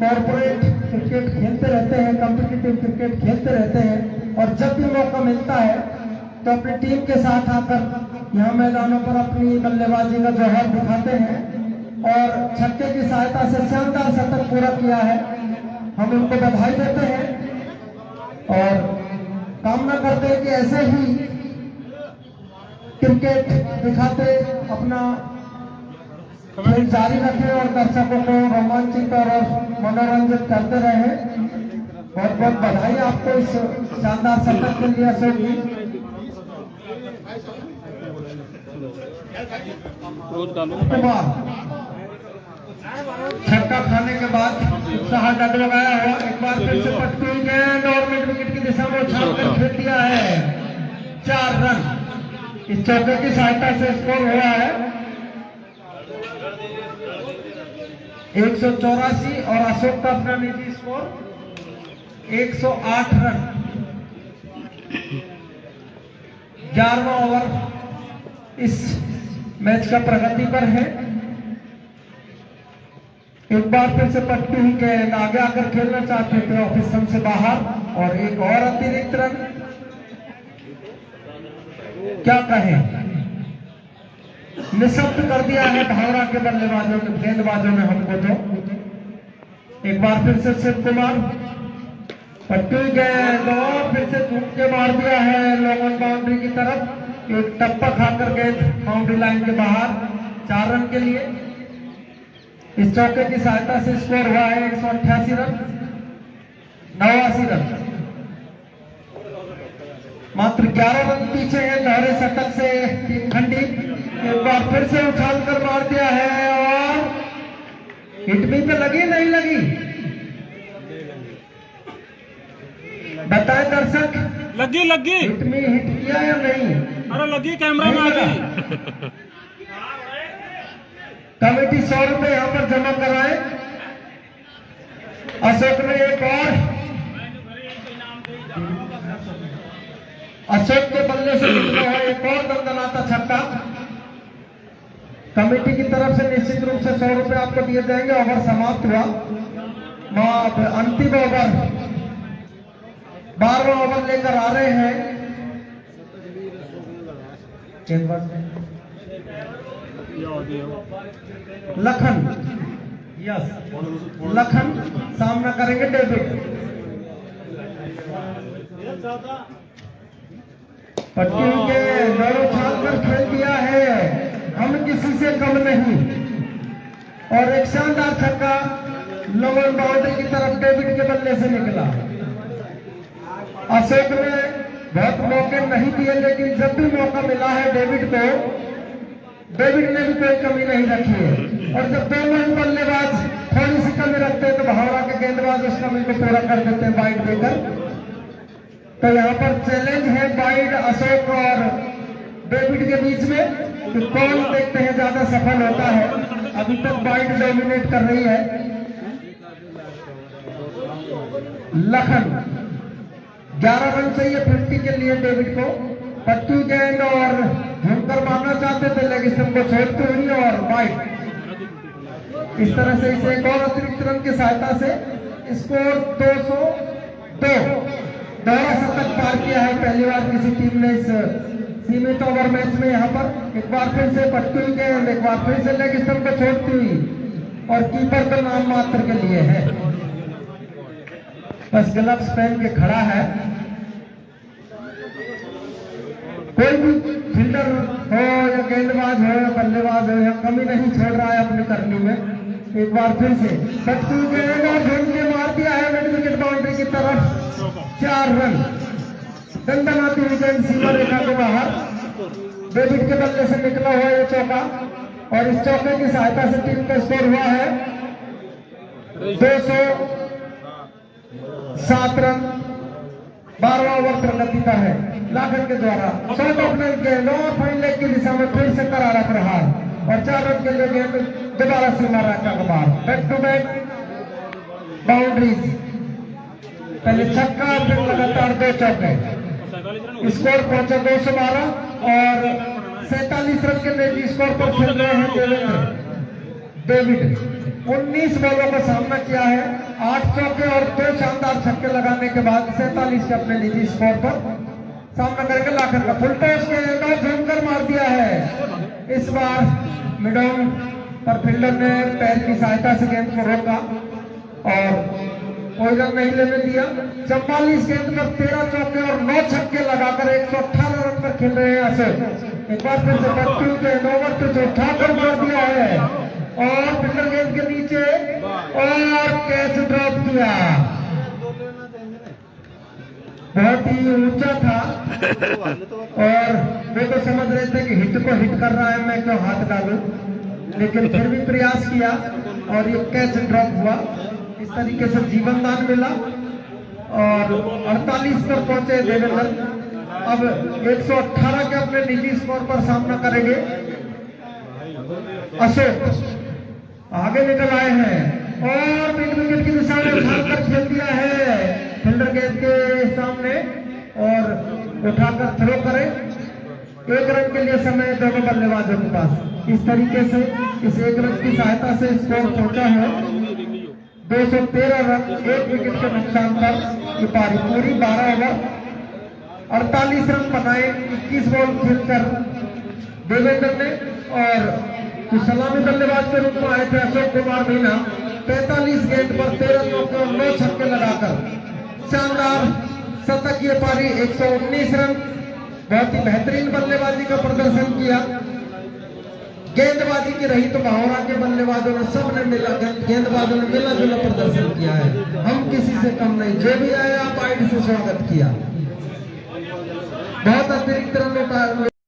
Corporate cricket खेलते रहते हैं, कॉम्पिटिटिव क्रिकेट खेलते रहते हैं और जब भी मौका मिलता है तो अपनी टीम के साथ आकर यहाँ मैदानों पर अपनी बल्लेबाजी का जौहर दिखाते हैं और छक्के की सहायता से शानदार शतक पूरा किया है। हम उनको बधाई देते हैं और कामना करते हैं कि ऐसे ही क्रिकेट दिखाते अपना खेल जारी रखें और दर्शकों को रोमांचित और मनोरंजित करते रहे। बहुत बहुत बधाई आपको इस शानदार शतक के लिए अशोक जी। छक्का खाने के बाद उत्साह डगमगाया हुआ, एक बार फिर से पटकी गेंद और मिड विकेट की दिशा में उछाल कर खेल दिया है। 4 रन इस चौके की सहायता से स्कोर हुआ है 184 और अशोक का अपना निजी स्कोर 108 रन। 11वां ओवर इस मैच का प्रगति पर है। एक बार फिर से पटकी हुई गेंद आगे आकर खेलना चाहते थे ऑफिस से बाहर और एक और अतिरिक्त रन। क्या कहें, निशब्द कर दिया है भावरा के बल्लेबाजों ने, गेंदबाजों ने हमको। तो एक बार फिर से शिव कुमार पट्टी गेंद और फिर से झूम के मार दिया है लॉन्ग बाउंड्री की तरफ। एक टप्पा खाकर गेंद बाउंड्री लाइन के बाहर। 4 रन के लिए इस चौके की सहायता से स्कोर हुआ है 188 रन। 89 रन, मात्र 11 रन पीछे है दोहरे शतक से टीम खंडी। एक बार फिर से उछाल कर मार दिया है और हिटमी पे लगी नहीं लगी, बताए दर्शक। लगी हिटमी हिट किया या नहीं? अरे लगी, कैमरा में आ गई। कमेटी 100 रुपए यहाँ पर जमा कराए। अशोक ने एक और, अशोक के बल्ले से निकला है एक और दंदनाता छक्का। कमेटी की तरफ से निश्चित रूप से 100 रुपए आपको दिए जाएंगे। ओवर समाप्त हुआ। अंतिम ओवर 12वां ओवर लेकर आ रहे हैं लखन। यस, लखन सामना करेंगे डेविड। पट्टी के दौड़ उछाल कर खेल दिया है, हम किसी से कम नहीं। और एक शानदार छक्का लोअर बाउंड्री की तरफ डेविड के बल्ले से निकला। अशोक ने बहुत मौके नहीं दिए, लेकिन जब भी मौका मिला है डेविड को, डेविड ने भी कोई कमी नहीं रखी है। और जब दोनों ही बल्लेबाज थोड़ी सी कमी रखते हैं तो भावरा के गेंदबाज उस कमी को पूरा कर देते हैं वाइड देकर। तो यहाँ पर चैलेंज है वाइड अशोक और डेविड के बीच में कि कौन देखते हैं ज्यादा सफल होता है। अभी तक वाइड डोमिनेट कर रही है। लखन 11 रन चाहिए 50 के लिए डेविड को। पट्टी गेंद और झुमकर मारना चाहते थे लेकिन सबको छोड़ते हुई और वाइड। इस तरह से इसे एक और अतिरिक्त रन की सहायता से स्कोर 202। दोहरा शतक पार किया है पहली बार किसी टीम ने इस सीमित ओवर मैच में। यहाँ पर एक बार फिर से पट्टी गेंद, एक बार फिर से लेग स्टंप को छोड़ती हुई और कीपर का नाम मात्र के लिए है। बस ग्लव्स पहन के खड़ा है। कोई भी फील्डर हो या गेंदबाज हो या बल्लेबाज हो या कमी नहीं छोड़ रहा है अपनी करनी में। एक बार फिर से पट्टी गेंद और झूम के मार दिया है मिड विकेट बाउंड्री की तरफ। 4 रन। दंदनाती हुई गेंद सीमा रेखा के बाहर। डेविड के बल्ले से निकला हुआ ये चौका और इस चौके की सहायता से टीम का स्कोर हुआ है 207 रन। 12वां ओवर प्रगति का है लाखन के द्वारा। शॉर्ट ओपनर गेंद और फाइन लेग की दिशा में फिर से करारा प्रहार और 4 रन के लिए गेंद दोबारा सीमा रेखा के बाहर। बैक टू बैक बाउंड्रीज, पहले छक्का फिर लगातार 2 चौके। स्कोर पहुंचा 212 और 47 रन के निजी स्कोर पर खेल रहे हैं देवेंद्र। डेविड 19 बॉलों का सामना किया है, 8 चौके और 2 शानदार छक्के लगाने के बाद 47 के अपने निजी स्कोर पर सामना करेंगे लाखन का। फुल टॉस के नॉट जमकर मार दिया है। इस बार मिडॉन पर फील्डर ने पैर की सहायता से गेंद को रोका और कोई रन नहीं लेने दिया। 44 गेंद पर 13 चौके और 9 छक्के लगाकर 118 रन पर खेल रहे हैं अशोक। एक बार फिर से पट्टू के ओवर पे जो ठाकर मार दिया है और फील्डर गेंद के नीचे और कैच ड्रॉप किया। बहुत ही ऊंचा था और वे तो समझ रहे थे कि हिट को हिट कर रहा है, मैं क्यों हाथ डालूं, लेकिन फिर भी प्रयास किया और ये कैच ड्रॉप हुआ। इस तरीके से जीवन दान मिला और 48 पर पहुंचे देवेंद्र। अब 118 के अपने निजी स्कोर पर सामना करेंगे अशोक। आगे निकल आए हैं और मिड विकेट की दिशा में उठाकर खेल दिया है फील्डर गेंद के सामने और उठाकर थ्रो करे। 1 रन के लिए समय दोनों बल्लेबाजों के पास। इस तरीके से इस 1 रन की सहायता से स्कोर पहुंचा है 213 रन, 1 विकेट के नुकसान पर ये पारी पूरी। 12 ओवर 48 रन बनाए 21 बॉल खेलकर देवेंद्र ने और सलामी बल्लेबाज के रूप में आए थे अशोक कुमार मीना। 45 गेंद पर 13 चौके और 9 छक्के लगाकर शानदार शतक ये पारी। 119 रन, बहुत ही बेहतरीन बल्लेबाजी का प्रदर्शन किया। गेंदबाजी की रही तो भावरा के बल्लेबाजों ने सबने मिला, गेंदबाजों ने मिला जुला प्रदर्शन किया है। हम किसी से कम नहीं, जो भी आए आप आईडी से स्वागत किया। बहुत अतिरिक्त रनों का